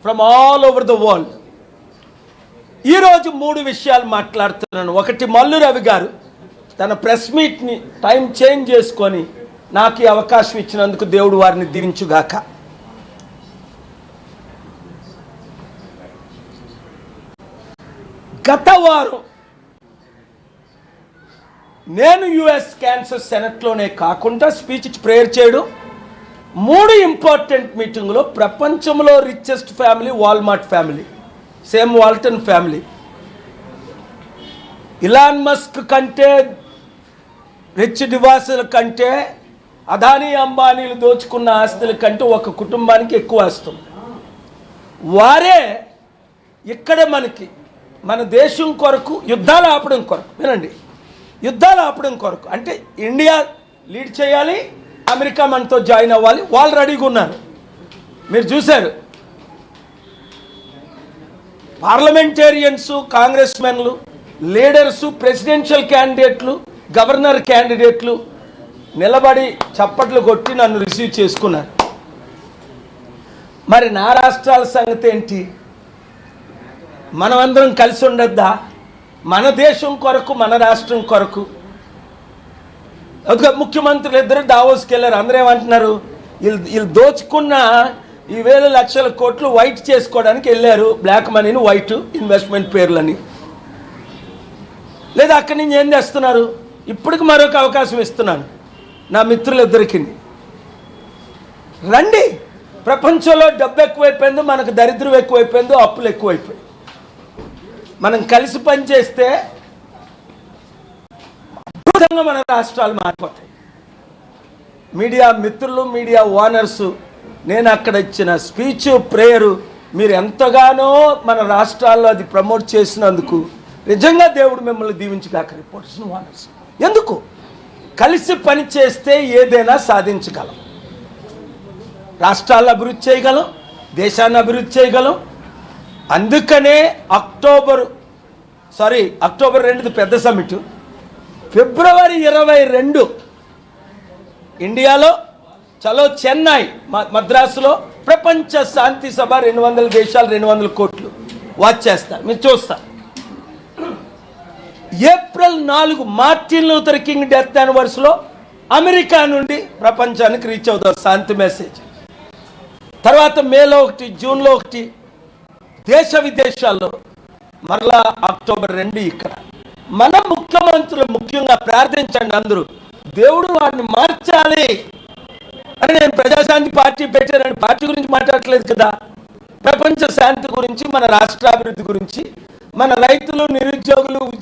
From all over the world. ఈరోజు 3 విషయాలు మాట్లాడుతున్నాను. ఒకటి, మల్లు రవి గారు తన ప్రెస్ మీట్ని టైం చేంజ్ చేసుకొని నాకు ఈ అవకాశం ఇచ్చినందుకు దేవుడు వారిని దీవించుగాక. గత వారం నేను యుఎస్ క్యాన్సర్ సెనెట్లోనే కాకుండా స్పీచ్ ప్రేయర్ చేయడం, 3 ఇంపార్టెంట్ మీటింగ్లో ప్రపంచంలో richest family Walmart family, same Walton family, Elon Musk కంటే రిచ్ నివాసుల కంటే అదానీ అంబానీలు దోచుకున్న ఆస్తుల కంటే ఒక కుటుంబానికి ఎక్కువ ఆస్తుంది. వారే ఇక్కడ మన దేశం కొరకు యుద్ధాలు ఆపడం కొరకు, వినండి, యుద్ధాలు ఆపడం కొరకు, అంటే ఇండియా లీడ్ చేయాలి, అమెరికా మనతో జాయిన్ అవ్వాలి, వాళ్ళు రెడీగా ఉన్నారు. మీరు చూశారు, పార్లమెంటేరియన్స్, కాంగ్రెస్ మెన్లు, లీడర్సు, ప్రెసిడెన్షియల్ క్యాండిడేట్లు, గవర్నర్ క్యాండిడేట్లు నిలబడి చప్పట్లు కొట్టి నన్ను రిసీవ్ చేసుకున్నారు. మరి నా రాష్ట్రాల సంగతి ఏంటి? మనమందరం కలిసి ఉండొద్దా? మన దేశం కొరకు, మన రాష్ట్రం కొరకు. ముఖ్యమంత్రులు ఇద్దరు దావోస్కి వెళ్ళారు. అందరూ ఏమంటున్నారు? వీళ్ళు దోచుకున్న ఈ వేల లక్షల కోట్లు వైట్ చేసుకోవడానికి వెళ్ళారు. బ్లాక్ మనీని వైట్ ఇన్వెస్ట్మెంట్ పేర్లని. లేదా అక్కడి నుంచి ఏం చేస్తున్నారు? ఇప్పటికి మరొక అవకాశం ఇస్తున్నాను నా మిత్రులిద్దరికి. రండి, ప్రపంచంలో డబ్బు ఎక్కువైపోయిందో, మనకు దరిద్రం ఎక్కువైపోయిందో, అప్పులు ఎక్కువైపోయి, మనం కలిసి పనిచేస్తే అద్భుతంగా మన రాష్ట్రాలు మారిపోతాయి. మీడియా మిత్రులు, మీడియా ఓనర్స్, నేను అక్కడ ఇచ్చిన స్పీచ్ ప్రేయరు మీరు ఎంతగానో మన రాష్ట్రాల్లో అది ప్రమోట్ చేసినందుకు నిజంగా దేవుడు మిమ్మల్ని దీవించగాక. రిపోర్టర్స్, ఓనర్స్, ఎందుకు? కలిసి పని చేస్తే ఏదైనా సాధించగలం. రాష్ట్రాలను అభివృద్ధి చేయగలం, దేశాన్ని అభివృద్ధి చేయగలం. అందుకనే అక్టోబర్ 2 పెద్ద సమిట్, ఫిబ్రవరి 22 ఇండియాలో చలో చెన్నై, మద్రాసులో ప్రపంచ శాంతి సభ, 200 దేశాలు, 200 కోట్లు వాచ్ చేస్తారు. మీరు చూస్తారు. April 4 Martin Luther King death యానివర్సరీలో అమెరికా నుండి ప్రపంచానికి రీచ్ అవుతారు శాంతి మెసేజ్. తర్వాత మేలో 1, జూన్లో 1 దేశ విదేశాల్లో, మరలా అక్టోబర్ 2 ఇక్కడ. మన ముఖ్యమంత్రులు ముఖ్యంగా ప్రార్థించండి అందరూ, దేవుడు వారిని మార్చాలి అని. నేను ప్రజాశాంతి పార్టీ పెట్టానని పార్టీ గురించి మాట్లాడట్లేదు కదా, ప్రపంచ శాంతి గురించి, మన రాష్ట్రాభివృద్ధి గురించి, మన రైతులు, నిరుద్యోగులు, ఉద్యోగులు